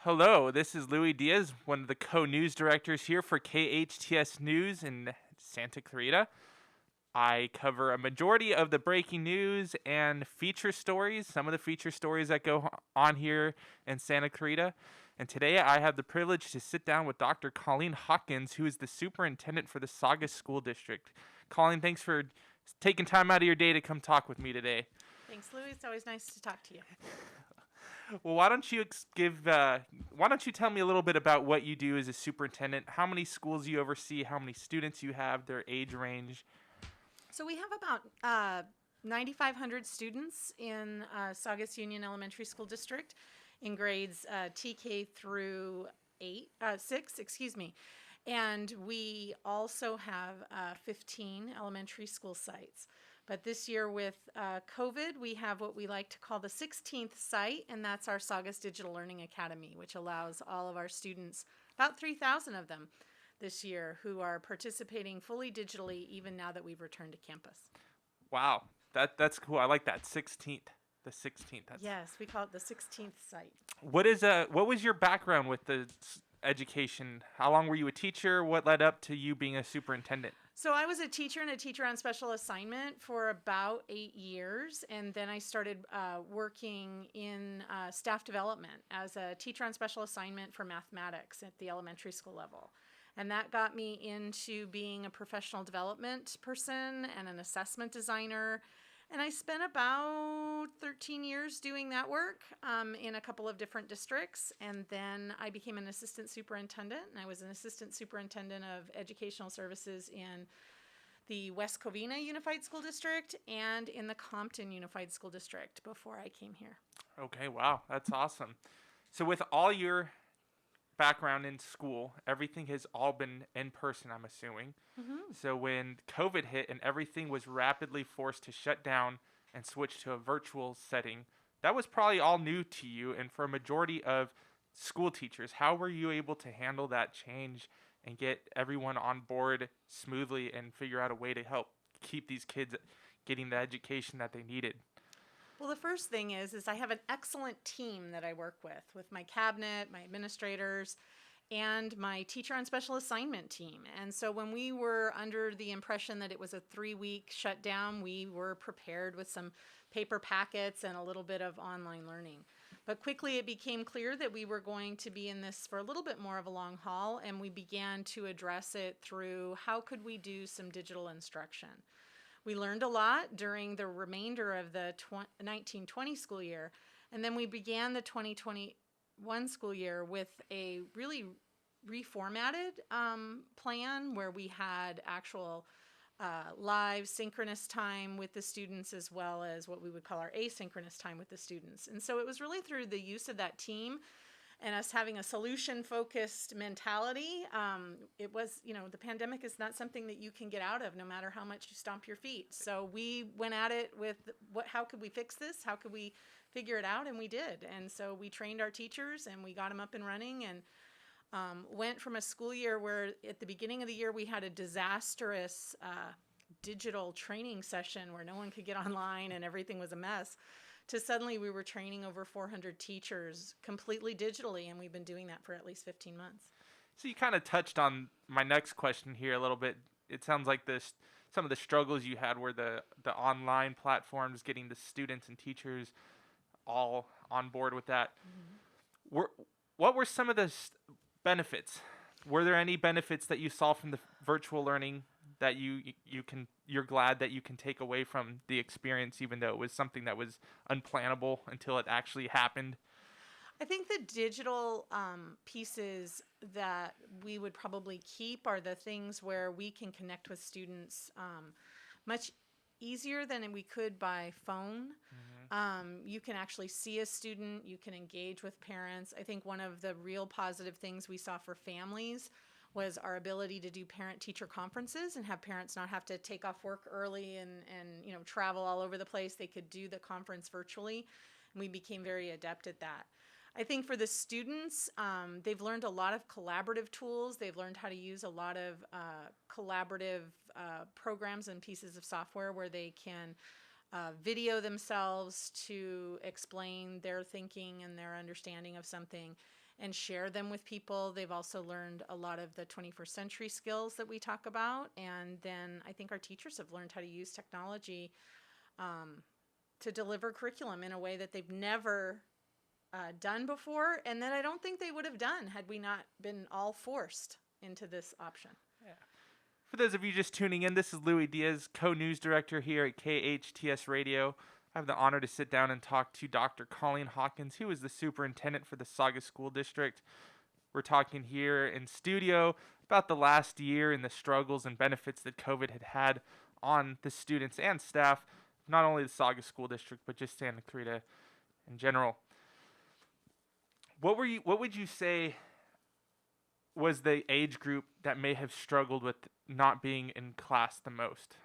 Hello, this is Louie Diaz, one of the co-news directors here for KHTS News in Santa Clarita. I cover a majority of the breaking news and feature stories, some of the feature stories that go on here in Santa Clarita. And today I have the privilege to sit down with Dr. Colleen Hawkins, who is the superintendent for the Saugus School District. Colleen, thanks for taking time out of your day to come talk with me today. Thanks, Louie. It's always nice to talk to you. Well, why don't you why don't you tell me a little bit about what you do as a superintendent? How many schools you oversee? How many students you have? Their age range? So we have about 9,500 students in Saugus Union Elementary School District in grades TK through 6, excuse me. And we also have 15 elementary school sites. But this year with COVID, we have what we like to call the 16th site, and that's our Saugus Digital Learning Academy, which allows all of our students, about 3,000 of them this year, who are participating fully digitally even now that we've returned to campus. Wow, that's cool. I like that 16th. The 16th. Yes, we call it the 16th site. What was your background with the education? How long were you a teacher? What led up to you being a superintendent? So I was a teacher and a teacher on special assignment for about 8 years, and then I started working in staff development as a teacher on special assignment for mathematics at the elementary school level. And that got me into being a professional development person and an assessment designer. And I spent about 13 years doing that work in a couple of different districts. And then I became an assistant superintendent. And I was an assistant superintendent of educational services in the West Covina Unified School District and in the Compton Unified School District before I came here. Okay, wow, that's awesome. So with all your background in school, everything has all been in person, I'm assuming. Mm-hmm. So when COVID hit and everything was rapidly forced to shut down and switch to a virtual setting, that was probably all new to you. And for a majority of school teachers, how were you able to handle that change and get everyone on board smoothly and figure out a way to help keep these kids getting the education that they needed? Well, the first thing is I have an excellent team that I work with my cabinet, my administrators, and my teacher on special assignment team. And so when we were under the impression that it was a 3-week shutdown, we were prepared with some paper packets and a little bit of online learning. But quickly it became clear that we were going to be in this for a little bit more of a long haul, and we began to address it through how could we do some digital instruction. We learned a lot during the remainder of the 1920 school year, and then we began the 2021 school year with a really reformatted plan where we had actual live synchronous time with the students as well as what we would call our asynchronous time with the students. And so it was really through the use of that team and us having a solution-focused mentality. It was, the pandemic is not something that you can get out of no matter how much you stomp your feet. So we went at it with how could we fix this? How could we figure it out? And we did. And so we trained our teachers and we got them up and running and went from a school year where at the beginning of the year we had a disastrous digital training session where no one could get online and everything was a mess, to suddenly we were training over 400 teachers completely digitally, and we've been doing that for at least 15 months. So you kind of touched on my next question here a little bit. It sounds like some of the struggles you had were the online platforms, getting the students and teachers all on board with that. Mm-hmm. What were some of the benefits? Were there any benefits that you saw from the virtual learning that you're glad that you can take away from the experience, even though it was something that was unplannable until it actually happened? I think the digital pieces that we would probably keep are the things where we can connect with students much easier than we could by phone. Mm-hmm. You can actually see a student, you can engage with parents. I think one of the real positive things we saw for families was our ability to do parent-teacher conferences and have parents not have to take off work early and travel all over the place. They could do the conference virtually, and we became very adept at that. I think for the students, they've learned a lot of collaborative tools. They've learned how to use a lot of collaborative programs and pieces of software where they can video themselves to explain their thinking and their understanding of something. and share them with people. They've also learned a lot of the 21st century skills that we talk about. And then I think our teachers have learned how to use technology to deliver curriculum in a way that they've never done before, and that I don't think they would have done had we not been all forced into this option. Yeah. For those of you just tuning in, this is Louie Diaz, co-news director here at KHTS Radio. I have the honor to sit down and talk to Dr. Colleen Hawkins, who is the superintendent for the Saugus School District. We're talking here in studio about the last year and the struggles and benefits that COVID had on the students and staff, not only the Saugus School District, but just Santa Clarita in general. What would you say was the age group that may have struggled with not being in class the most?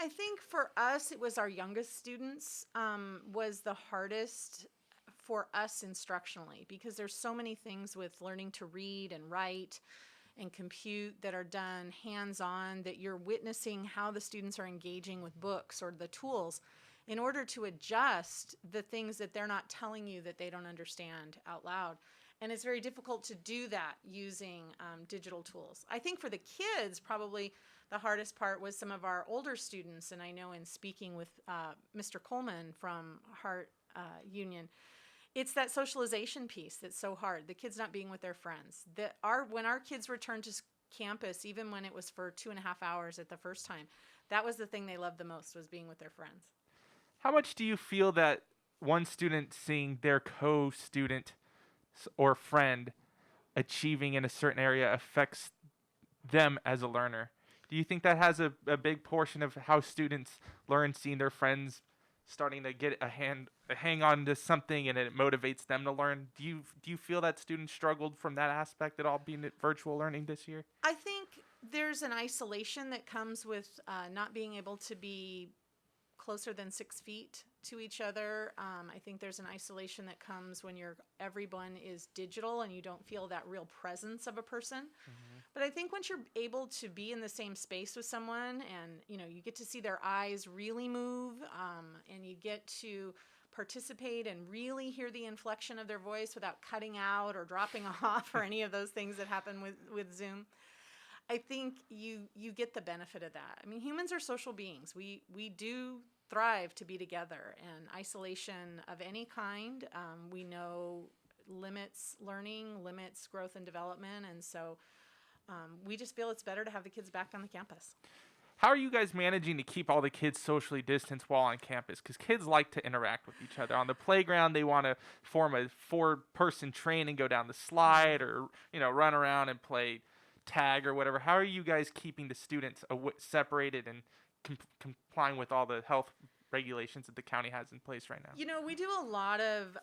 I think for us, it was our youngest students was the hardest for us instructionally, because there's so many things with learning to read and write and compute that are done hands-on, that you're witnessing how the students are engaging with books or the tools in order to adjust the things that they're not telling you that they don't understand out loud. And it's very difficult to do that using digital tools. I think for the kids, probably the hardest part was some of our older students, and I know in speaking with Mr. Coleman from Hart Union, it's that socialization piece that's so hard, the kids not being with their friends. When our kids returned to campus, even when it was for 2.5 hours at the first time, that was the thing they loved the most, was being with their friends. How much do you feel that one student seeing their co-student or friend achieving in a certain area affects them as a learner? Do you think that has a big portion of how students learn, seeing their friends starting to get a hang on to something, and it motivates them to learn? Do you feel that students struggled from that aspect at all, being at virtual learning this year? I think there's an isolation that comes with not being able to be closer than 6 feet to each other. I think there's an isolation that comes when everyone is digital and you don't feel that real presence of a person. Mm-hmm. But I think once you're able to be in the same space with someone, and you get to see their eyes really move, and you get to participate and really hear the inflection of their voice without cutting out or dropping off or any of those things that happen with Zoom, I think you get the benefit of that. I mean, humans are social beings. We do thrive to be together, and isolation of any kind, we know limits learning, limits growth and development, and so we just feel it's better to have the kids back on the campus. How are you guys managing to keep all the kids socially distanced while on campus? Because kids like to interact with each other. On the playground, they want to form a 4-person train and go down the slide, or run around and play tag or whatever. How are you guys keeping the students separated and complying with all the health regulations that the county has in place right now? We do a lot of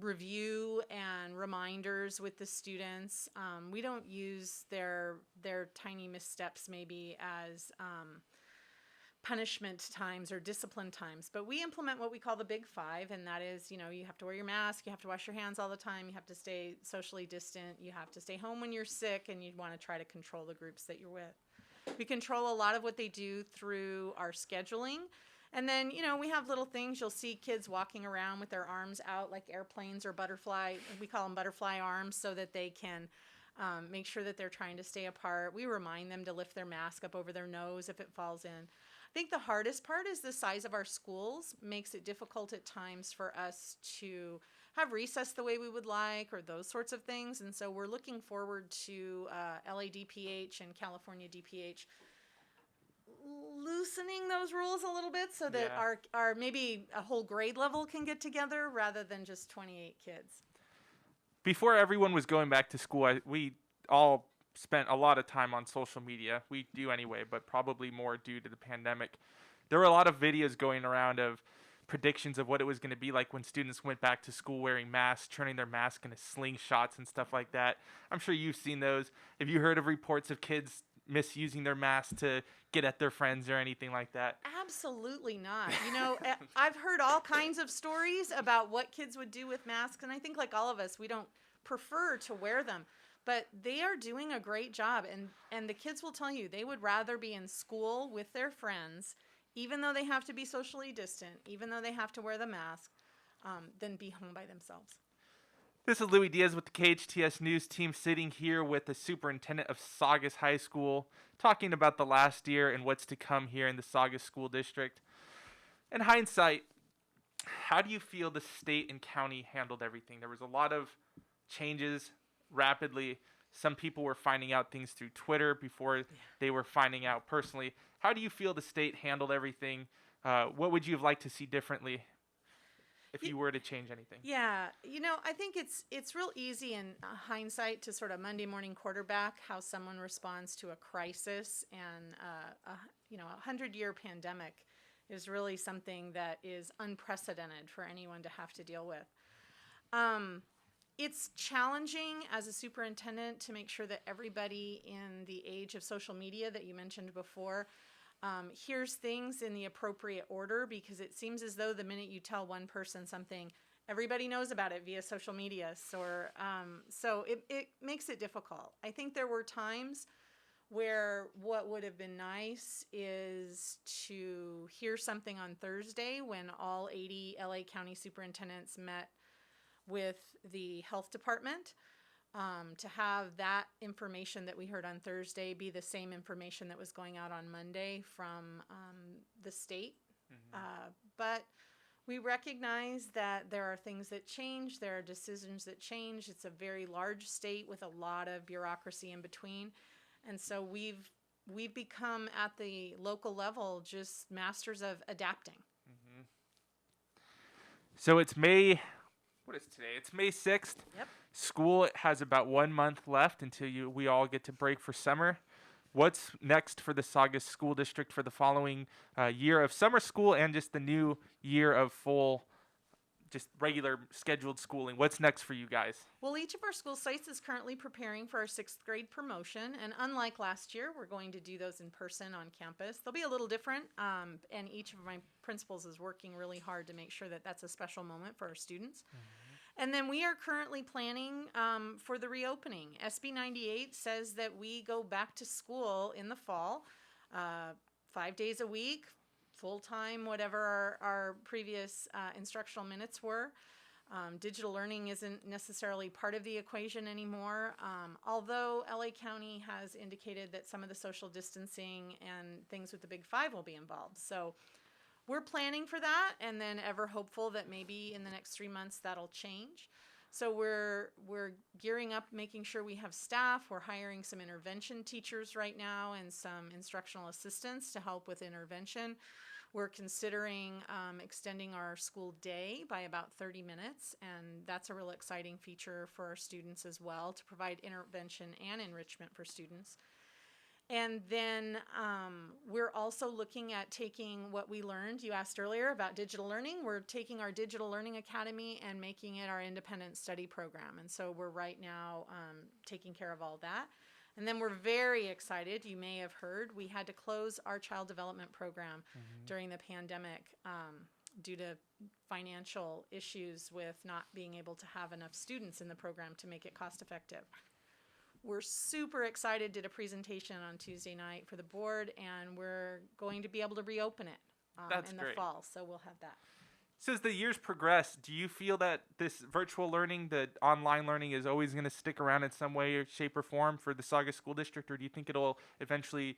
review and reminders with the students. We don't use their tiny missteps maybe as punishment times or discipline times, but we implement what we call the Big Five, and that is, you have to wear your mask, you have to wash your hands all the time, you have to stay socially distant, you have to stay home when you're sick, and you'd want to try to control the groups that you're with. We control a lot of what they do through our scheduling. And then, we have little things. You'll see kids walking around with their arms out like airplanes or butterfly. We call them butterfly arms, so that they can make sure that they're trying to stay apart. We remind them to lift their mask up over their nose if it falls in. I think the hardest part is the size of our schools makes it difficult at times for us to have recess the way we would like, or those sorts of things. And so we're looking forward to LADPH and California DPH loosening those rules a little bit, so that our maybe a whole grade level can get together rather than just 28 kids. Before everyone was going back to school, we all spent a lot of time on social media. We do anyway, but probably more due to the pandemic. There were a lot of videos going around of predictions of what it was going to be like when students went back to school wearing masks, turning their mask into slingshots and stuff like that. I'm sure you've seen those. Have you heard of reports of kids misusing their masks to get at their friends or anything like that? Absolutely not. I've heard all kinds of stories about what kids would do with masks, and I think, like all of us, we don't prefer to wear them. But they are doing a great job, and the kids will tell you they would rather be in school with their friends, even though they have to be socially distant, even though they have to wear the mask. than be home by themselves. This is Louie Diaz with the KHTS News team sitting here with the superintendent of Saugus High School, talking about the last year and what's to come here in the Saugus School District. In hindsight, how do you feel the state and county handled everything? There was a lot of changes rapidly. Some people were finding out things through Twitter before they were finding out personally. How do you feel the state handled everything? What would you have liked to see differently if you were to change anything? Yeah, I think it's real easy in hindsight to sort of Monday morning quarterback how someone responds to a crisis, and a 100-year pandemic is really something that is unprecedented for anyone to have to deal with. It's challenging as a superintendent to make sure that everybody in the age of social media that you mentioned before hears things in the appropriate order, because it seems as though the minute you tell one person something, everybody knows about it via social media. So it makes it difficult. I think there were times where what would have been nice is to hear something on Thursday when all 80 LA County superintendents met with the health department. To have that information that we heard on Thursday be the same information that was going out on Monday from the state. But we recognize that there are things that change, there are decisions that change. It's a very large state with a lot of bureaucracy in between. And so we've become at the local level just masters of adapting. So it's May, what is today? It's May 6th. Yep. School has about 1 month left until we all get to break for summer. What's next for the Saugus School District for the following year of summer school and just the new year of full, just regular scheduled schooling? What's next for you guys? Well, each of our school sites is currently preparing for our 6th grade promotion. And unlike last year, we're going to do those in person on campus. They'll be a little different. And each of my principals is working really hard to make sure that that's a special moment for our students. And then we are currently planning for the reopening. SB 98 says that we go back to school in the fall, 5 days a week, full-time, whatever our previous instructional minutes were. Digital learning isn't necessarily part of the equation anymore, although LA County has indicated that some of the social distancing and things with the Big Five will be involved. So we're planning for that, and then ever hopeful that maybe in the next 3 months that'll change. So we're gearing up, making sure we have staff. We're hiring some intervention teachers right now and some instructional assistants to help with intervention. We're considering extending our school day by about 30 minutes, and that's a real exciting feature for our students as well, to provide intervention and enrichment for students. And then we're also looking at taking what we learned. You asked earlier about digital learning. We're taking our Digital Learning Academy and making it our independent study program. And so we're right now taking care of all that. And then we're very excited. You may have heard we had to close our child development program during the pandemic due to financial issues with not being able to have enough students in the program to make it cost effective. We're super excited, did a presentation on Tuesday night for the board, and we're going to be able to reopen it in the fall, so we'll have that. So as the years progress, do you feel that this virtual learning, the online learning, is always going to stick around in some way or shape or form for the Saugus School District, or do you think it'll eventually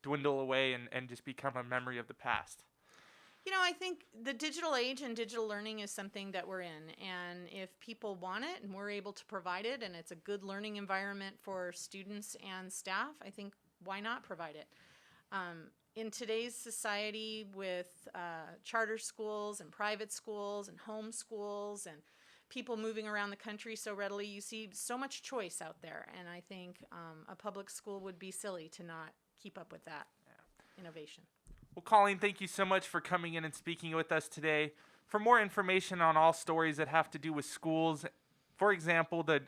dwindle away and just become a memory of the past? I think the digital age and digital learning is something that we're in, and if people want it and we're able to provide it and it's a good learning environment for students and staff, I think why not provide it? In today's society with charter schools and private schools and home schools and people moving around the country so readily, you see so much choice out there, and I think a public school would be silly to not keep up with that innovation. Well, Colleen, thank you so much for coming in and speaking with us today. For more information on all stories that have to do with schools, for example, the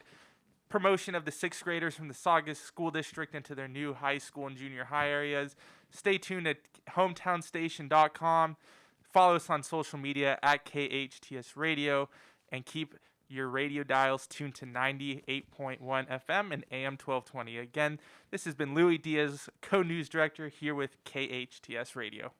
promotion of the 6th graders from the Saugus School District into their new high school and junior high areas, stay tuned at hometownstation.com. Follow us on social media at KHTS Radio, and keep your radio dials tuned to 98.1 FM and AM 1220. Again, this has been Louie Diaz, co-news director, here with KHTS Radio.